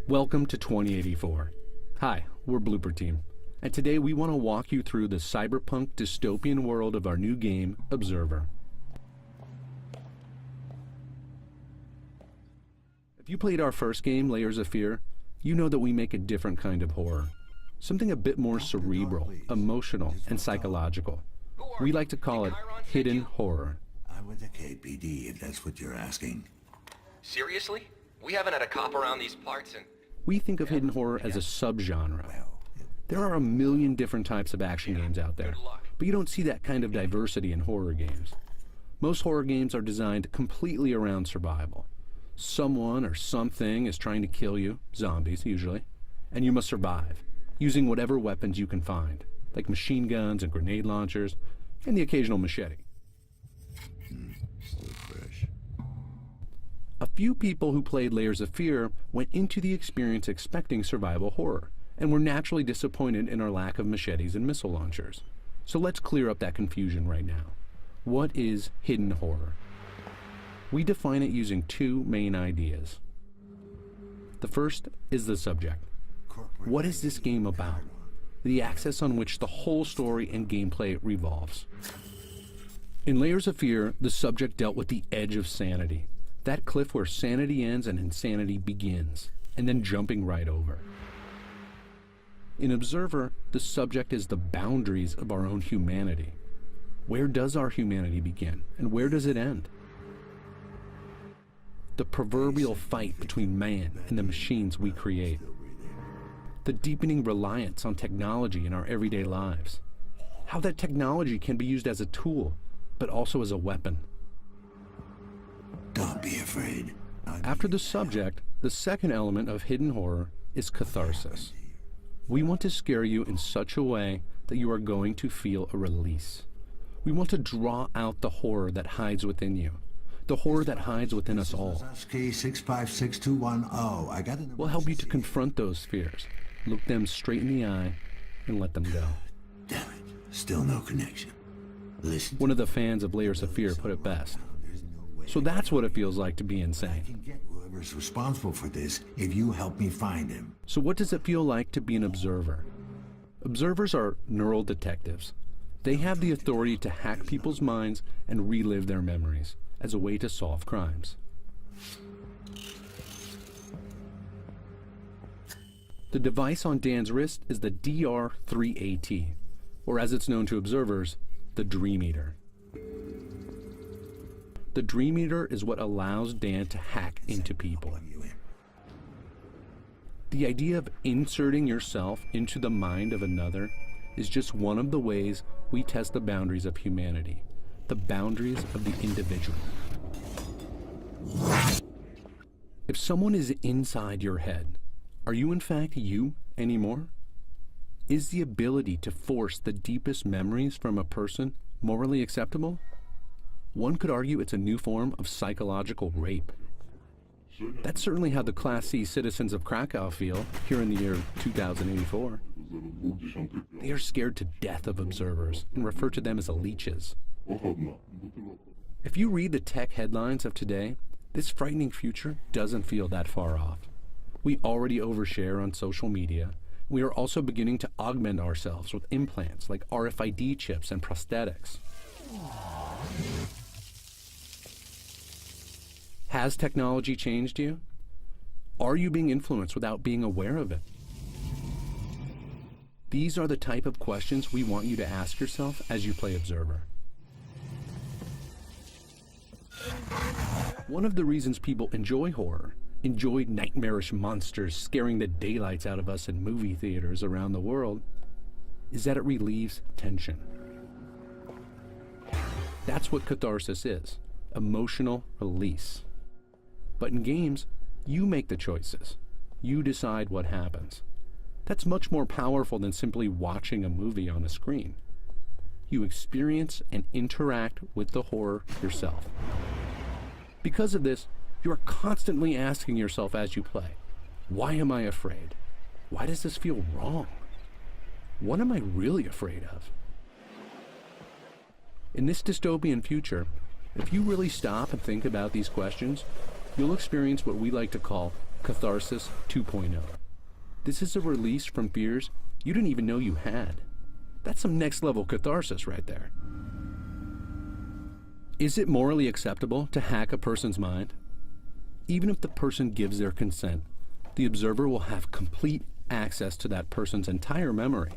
Welcome to 2084. Hi, we're Blooper Team, and today we want to walk you through the cyberpunk dystopian world of our new game, Observer. If you played our first game, Layers of Fear, you know that we make a different kind of horror. Something a bit more cerebral, emotional, and psychological. We like to call it hidden horror. I'm with the KPD, if that's what you're asking. Seriously? We haven't had a cop around these parts in... We think of hidden horror as a subgenre. There are a million different types of action games out there, but you don't see that kind of diversity in horror games. Most horror games are designed completely around survival. Someone or something is trying to kill you, zombies usually, and you must survive, using whatever weapons you can find, like machine guns and grenade launchers, and the occasional machete. Still fresh. A few people who played Layers of Fear went into the experience expecting survival horror, and were naturally disappointed in our lack of machetes and missile launchers. So let's clear up that confusion right now. What is hidden horror? We define it using two main ideas. The first is the subject. What is this game about? The axis on which the whole story and gameplay revolves. In Layers of Fear, the subject dealt with the edge of sanity. That cliff where sanity ends and insanity begins, and then jumping right over. In Observer, the subject is the boundaries of our own humanity. Where does our humanity begin, and where does it end? The proverbial fight between man and the machines we create. The deepening reliance on technology in our everyday lives. How that technology can be used as a tool, but also as a weapon. Don't be afraid. After the subject, the second element of hidden horror is catharsis. We want to scare you in such a way that you are going to feel a release. We want to draw out the horror that hides within you. The horror that hides within us all. K656210. I got it. We'll help you to confront those fears, look them straight in the eye, and let them go. Damn it. Still no connection. Listen. One of the fans of Layers of Fear put it best. So that's what it feels like to be I insane. can get whoever's responsible for this if you help me find him. So what does it feel like to be an observer? Observers are neural detectives. They have the authority to hack people's minds and relive their memories as a way to solve crimes. The device on Dan's wrist is the DR3AT, or as it's known to observers, the Dream Eater. The Dream Eater is what allows Dan to hack into people. The idea of inserting yourself into the mind of another is just one of the ways we test the boundaries of humanity, the boundaries of the individual. If someone is inside your head, are you in fact you anymore? Is the ability to force the deepest memories from a person morally acceptable? One could argue it's a new form of psychological rape. That's certainly how the Class C citizens of Krakow feel here in the year 2084. They are scared to death of observers and refer to them as leeches. If you read the tech headlines of today, this frightening future doesn't feel that far off. We already overshare on social media. We are also beginning to augment ourselves with implants like RFID chips and prosthetics. Has technology changed you? Are you being influenced without being aware of it? These are the type of questions we want you to ask yourself as you play Observer. One of the reasons people enjoy horror, enjoy nightmarish monsters scaring the daylights out of us in movie theaters around the world, is that it relieves tension. That's what catharsis is, emotional release. But in games, you make the choices. You decide what happens. That's much more powerful than simply watching a movie on a screen. You experience and interact with the horror yourself. Because of this, you are constantly asking yourself as you play, why am I afraid? Why does this feel wrong? What am I really afraid of? In this dystopian future, if you really stop and think about these questions, you'll experience what we like to call Catharsis 2.0. This is a release from fears you didn't even know you had. That's some next level catharsis right there. Is it morally acceptable to hack a person's mind? Even if the person gives their consent, the observer will have complete access to that person's entire memory.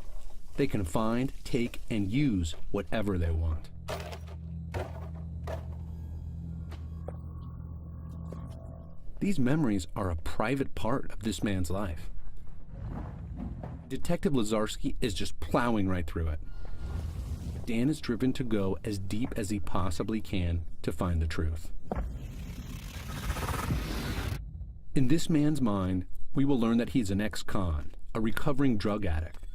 They can find, take, and use whatever they want. These memories are a private part of this man's life. Detective Lazarski is just plowing right through it. Dan is driven to go as deep as he possibly can to find the truth. In this man's mind, we will learn that he's an ex-con, a recovering drug addict.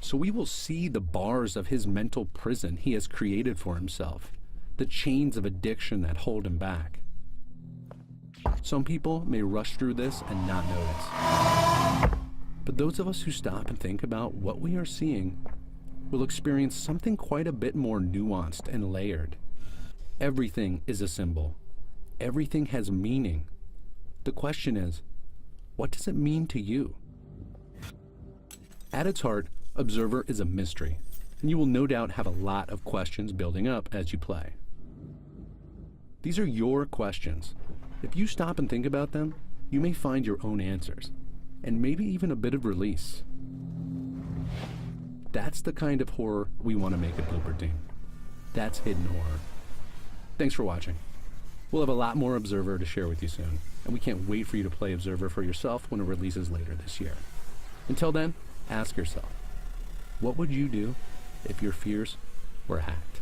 So we will see the bars of his mental prison he has created for himself, the chains of addiction that hold him back. Some people may rush through this and not notice. But those of us who stop and think about what we are seeing will experience something quite a bit more nuanced and layered. Everything is a symbol. Everything has meaning. The question is, what does it mean to you? At its heart, Observer is a mystery, and you will no doubt have a lot of questions building up as you play. These are your questions. If you stop and think about them, you may find your own answers, and maybe even a bit of release. That's the kind of horror we want to make at Blooper Team. That's hidden horror. Thanks for watching. We'll have a lot more Observer to share with you soon, and we can't wait for you to play Observer for yourself when it releases later this year. Until then, ask yourself, what would you do if your fears were hacked?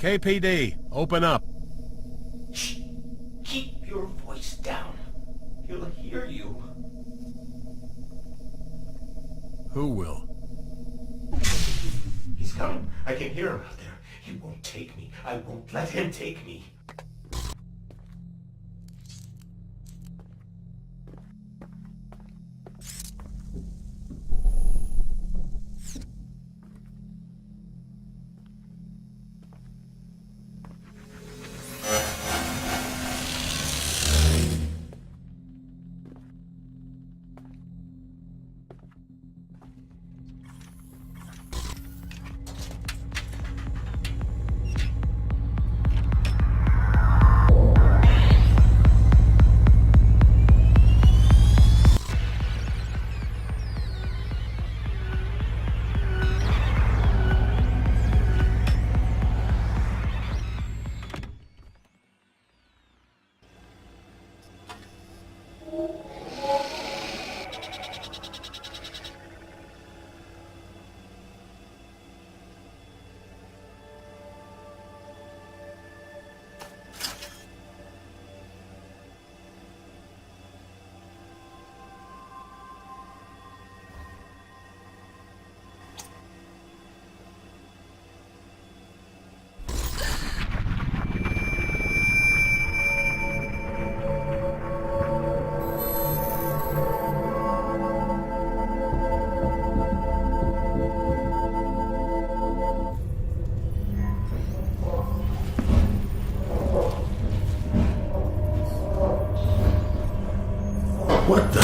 KPD, open up. Shh! Keep your voice down. He'll hear you. Who will? He's coming. I can hear him out there. He won't take me. I won't let him take me. What the